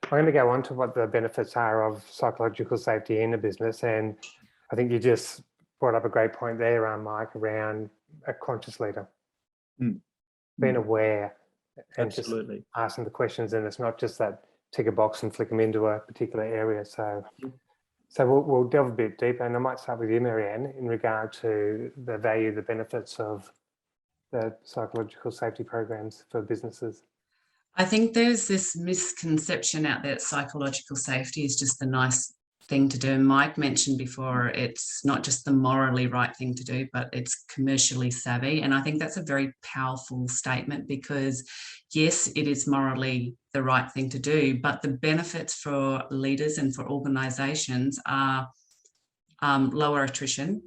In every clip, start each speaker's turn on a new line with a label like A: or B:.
A: going to go on to what the benefits are of psychological safety in a business. And I think you just brought up a great point there, Mike, around a conscious leader. Being aware and
B: Absolutely.
A: just asking the questions. And it's not just that tick a box and flick them into a particular area. So we'll delve a bit deeper. And I might start with you, Marianne, in regard to the value, the benefits of the psychological safety programs for businesses.
C: I think there's this misconception out there that psychological safety is just the nice thing to do. Mike mentioned before, it's not just the morally right thing to do, but it's commercially savvy. And I think that's a very powerful statement, because yes, it is morally the right thing to do, but the benefits for leaders and for organizations are lower attrition,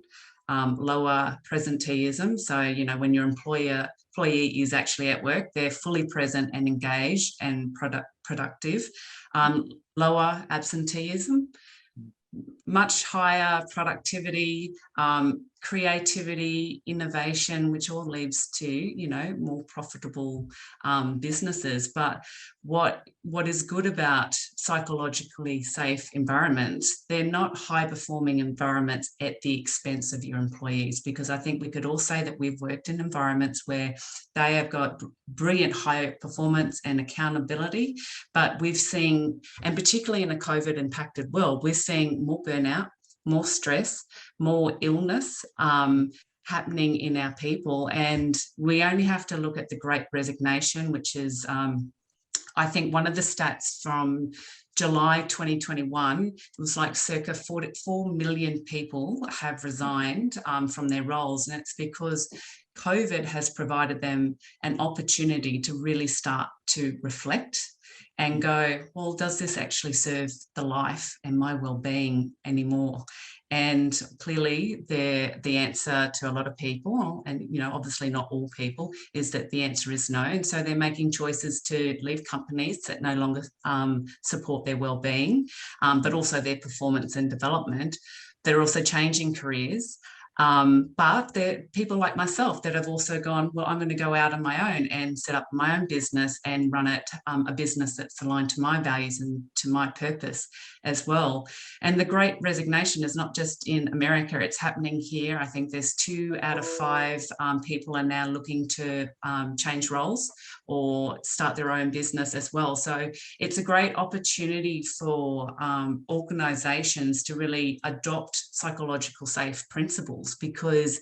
C: lower presenteeism. So, you know, when your employee is actually at work, they're fully present and engaged and productive. Lower absenteeism, much higher productivity, creativity, innovation, which all leads to, you know, more profitable businesses. But what is good about psychologically safe environments, they're not high performing environments at the expense of your employees, because I think we could all say that we've worked in environments where they have got brilliant high performance and accountability, but we've seen, and particularly in a COVID impacted world, we're seeing more burnout, more stress, more illness happening in our people. And we only have to look at the Great Resignation, which is, I think, one of the stats from July 2021, it was like circa 44 million people have resigned from their roles. And it's because COVID has provided them an opportunity to really start to reflect and go, well, does this actually serve the life and my well-being anymore? And clearly the answer to a lot of people, and you know, obviously not all people, is that the answer is no. And so they're making choices to leave companies that no longer support their well-being, but also their performance and development. They're also changing careers. But there are people like myself that have also gone, well, I'm going to go out on my own and set up my own business and run it, a business that's aligned to my values and to my purpose as well. And the Great Resignation is not just in America, it's happening here. I think there's 2 out of 5 people are now looking to change roles or start their own business as well. So it's a great opportunity for organisations to really adopt psychological safe principles, because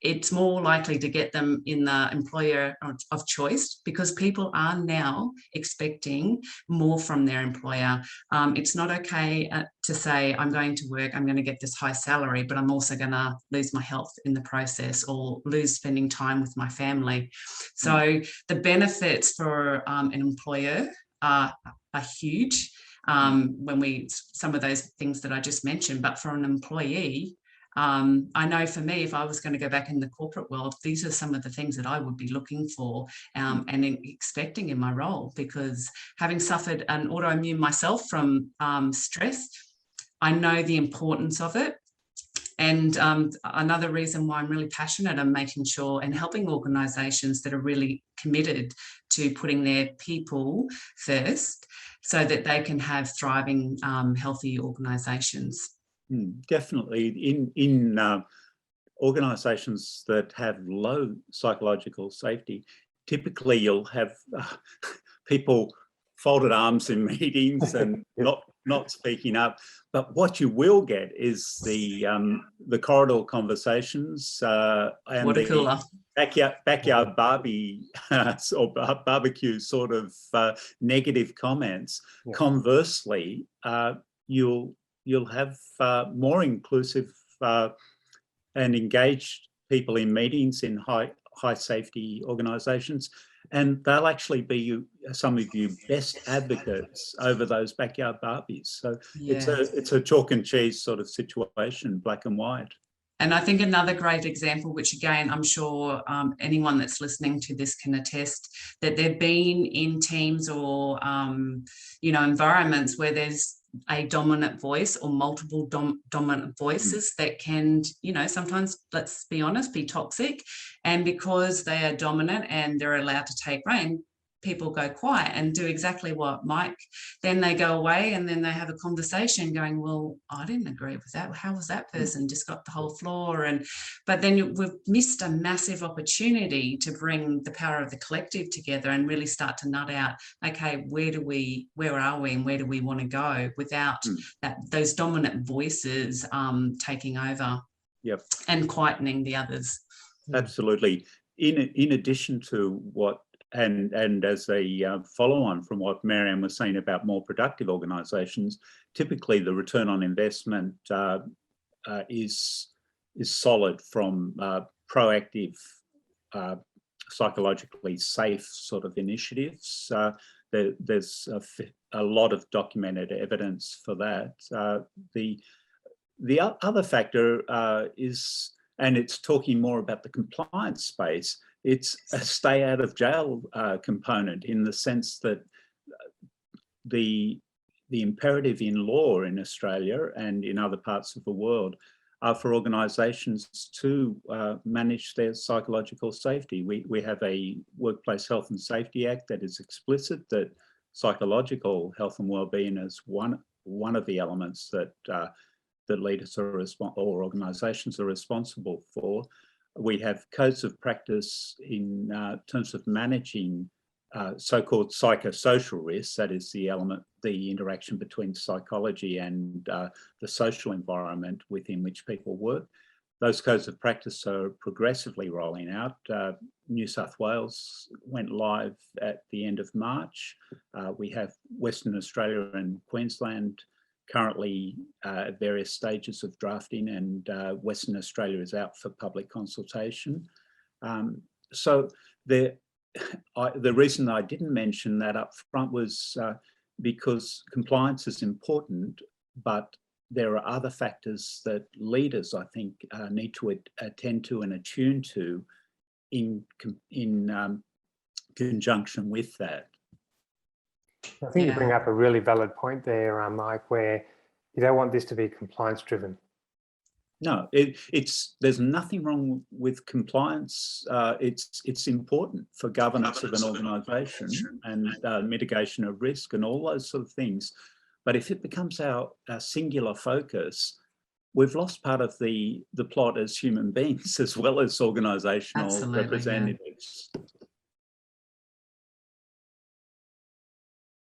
C: it's more likely to get them in the employer of choice, because people are now expecting more from their employer. It's not okay to say, I'm going to work, I'm going to get this high salary, but I'm also going to lose my health in the process or lose spending time with my family. So the benefits for an employer are huge when some of those things that I just mentioned, but for an employee, I know for me, if I was going to go back in the corporate world, these are some of the things that I would be looking for and expecting in my role, because having suffered an autoimmune myself from stress, I know the importance of it. And another reason why I'm really passionate and making sure and helping organisations that are really committed to putting their people first so that they can have thriving, healthy organisations.
B: Definitely. In organisations that have low psychological safety, typically you'll have people folded arms in meetings and not speaking up. But what you will get is the corridor conversations and the backyard Barbie or barbecue sort of negative comments. Yeah. Conversely, you'll have more inclusive and engaged people in meetings in high safety organisations, and they'll actually be some of you best advocates over those backyard Barbies. So yeah. It's a chalk and cheese sort of situation, black and white.
C: And I think another great example, which again, I'm sure anyone that's listening to this can attest, that they've been in teams or, environments where there's a dominant voice or multiple dominant voices that can, sometimes, let's be honest, be toxic. And because they are dominant and they're allowed to take reign, people go quiet and do exactly what Mike, then they go away and then they have a conversation going, well, I didn't agree with that. How was that person just got the whole floor? But then we've missed a massive opportunity to bring the power of the collective together and really start to nut out, okay, where are we and where do we want to go without those dominant voices taking over and quietening the others.
B: Absolutely. In addition to what, and as a follow-on from what Marianne was saying about more productive organisations, typically the return on investment is solid from proactive, psychologically safe sort of initiatives. There's a lot of documented evidence for that. The other factor is, and it's talking more about the compliance space, it's a stay out of jail component, in the sense that the imperative in law in Australia and in other parts of the world are for organisations to manage their psychological safety. We have a Workplace Health and Safety Act that is explicit that psychological health and wellbeing is one of the elements that leaders are or organisations are responsible for. We have codes of practice in terms of managing so-called psychosocial risks, that is the interaction between psychology and the social environment within which people work. Those codes of practice are progressively rolling out. New South Wales went live at the end of March. We have Western Australia and Queensland currently at various stages of drafting, and Western Australia is out for public consultation. So the reason I didn't mention that up front was because compliance is important, but there are other factors that leaders, I think, need to attend to and attune to in conjunction with that.
A: I think you bring up a really valid point there, Mike, where you don't want this to be compliance driven.
B: No, there's nothing wrong with compliance. It's important for governance of an organisation and mitigation of risk and all those sort of things. But if it becomes our singular focus, we've lost part of the plot as human beings as well as organisational representatives.